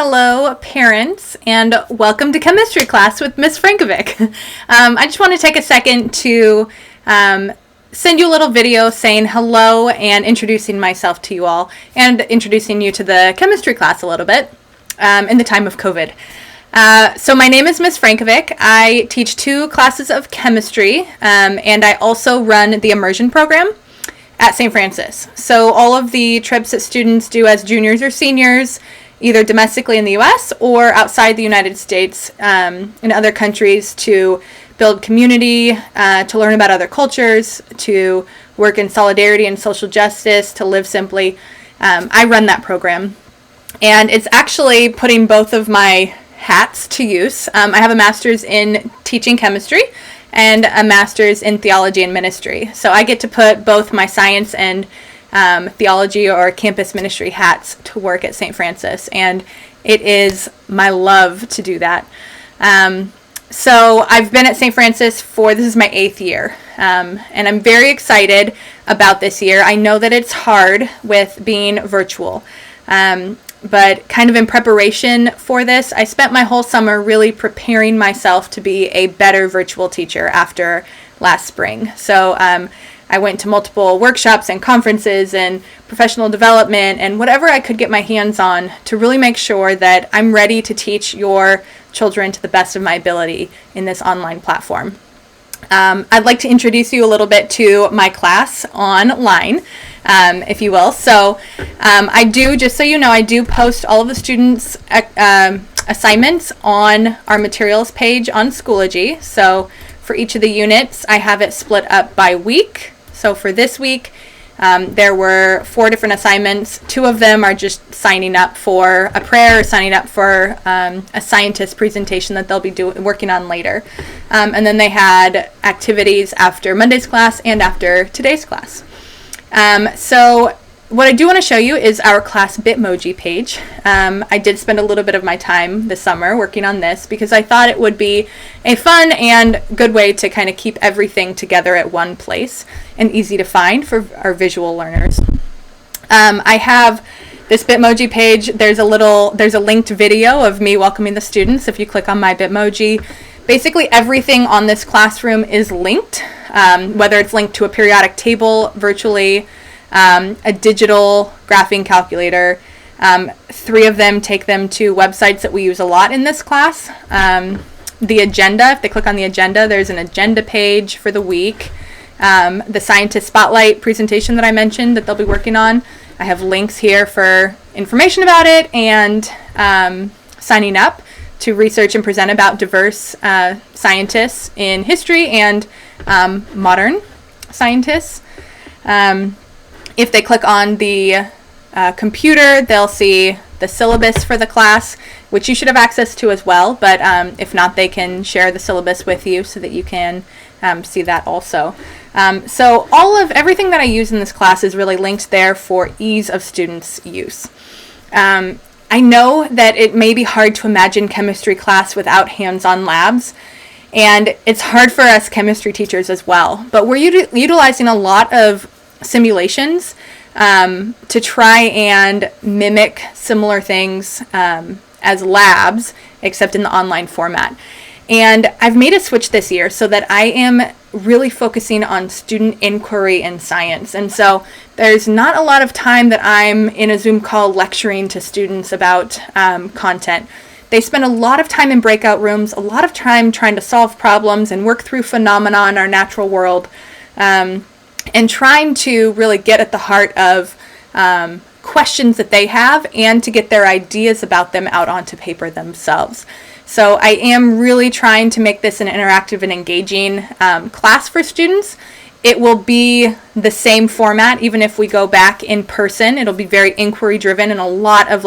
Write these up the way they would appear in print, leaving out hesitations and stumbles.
Hello, parents, and welcome to chemistry class with Miss Frankovic. I just want to take a second to send you a little video saying hello and introducing myself to you all, and introducing you to the chemistry class a little bit in the time of COVID. So my name is Miss Frankovic. I teach 2 classes of chemistry, and I also run the immersion program at St. Francis. So all of the trips that students do as juniors or seniors, either domestically in the U.S. or outside the United States, in other countries, to build community, to learn about other cultures, to work in solidarity and social justice, to live simply. I run that program. And it's actually putting both of my hats to use. I have a master's in teaching chemistry and a master's in theology and ministry. So I get to put both my science and theology or campus ministry hats to work at St. Francis, and it is my love to do that. So I've been at St. Francis this is my 8th year, and I'm very excited about this year. I know that it's hard with being virtual, but kind of in preparation for this, I spent my whole summer really preparing myself to be a better virtual teacher after last spring. So I went to multiple workshops and conferences and professional development and whatever I could get my hands on to really make sure that I'm ready to teach your children to the best of my ability in this online platform. I'd like to introduce you a little bit to my class online, if you will. So I do, just so you know, I do post all of the students' assignments on our materials page on Schoology. So for each of the units, I have it split up by week. So for this week, there were 4 different assignments. 2 of them are just signing up for a prayer, or signing up for a scientist presentation that they'll be working on later. And then they had activities after Monday's class and after today's class. So what I do want to show you is our class Bitmoji page. I did spend a little bit of my time this summer working on this because I thought it would be a fun and good way to kind of keep everything together at one place and easy to find for our visual learners. I have this Bitmoji page. There's a linked video of me welcoming the students. If you click on my Bitmoji, basically everything on this classroom is linked, whether it's linked to a periodic table virtually, a digital graphing calculator. 3 of them take them to websites that we use a lot in this class. The agenda, if they click on the agenda, there's an agenda page for the week. The scientist spotlight presentation that I mentioned that they'll be working on, I have links here for information about it and signing up to research and present about diverse scientists in history and modern scientists. If they click on the computer, they'll see the syllabus for the class, which you should have access to as well, but if not, they can share the syllabus with you so that you can see that also. So everything that I use in this class is really linked there for ease of students' use. I know that it may be hard to imagine chemistry class without hands-on labs, and it's hard for us chemistry teachers as well, but we're utilizing a lot of simulations to try and mimic similar things as labs, except in the online format. And I've made a switch this year so that I am really focusing on student inquiry in science. And so there's not a lot of time that I'm in a Zoom call lecturing to students about content. They spend a lot of time in breakout rooms, a lot of time trying to solve problems and work through phenomena in our natural world, and trying to really get at the heart of questions that they have and to get their ideas about them out onto paper themselves. So I am really trying to make this an interactive and engaging class for students. It will be the same format even if we go back in person. It'll be very inquiry driven and a lot of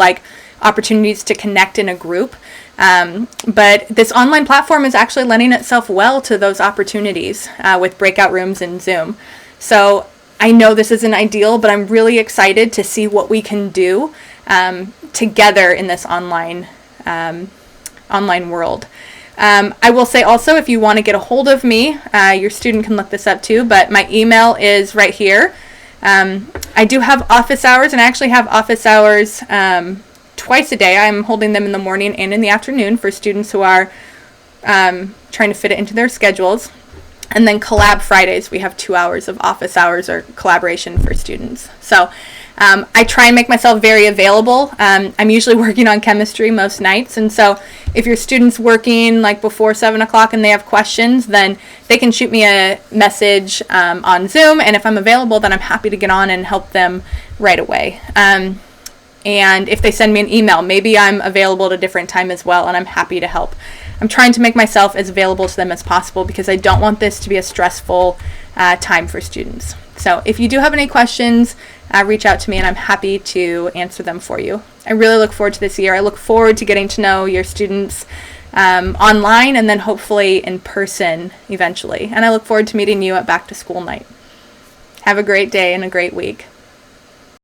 opportunities to connect in a group. But this online platform is actually lending itself well to those opportunities with breakout rooms and Zoom. So I know this isn't ideal, but I'm really excited to see what we can do together in this online world. I will say also, if you want to get a hold of me, your student can look this up too, but my email is right here. I do have office hours, and I actually have office hours twice a day. I'm holding them in the morning and in the afternoon for students who are trying to fit it into their schedules. And then Collab Fridays, we have 2 hours of office hours or collaboration for students. So I try and make myself very available. I'm usually working on chemistry most nights, and so if your student's working like before 7 o'clock and they have questions, then they can shoot me a message on Zoom, and if I'm available, then I'm happy to get on and help them right away. And if they send me an email, maybe I'm available at a different time as well, and I'm happy to help. I'm trying to make myself as available to them as possible because I don't want this to be a stressful time for students. So if you do have any questions, reach out to me and I'm happy to answer them for you. I really look forward to this year. I look forward to getting to know your students online and then hopefully in person eventually. And I look forward to meeting you at back to school night. Have a great day and a great week.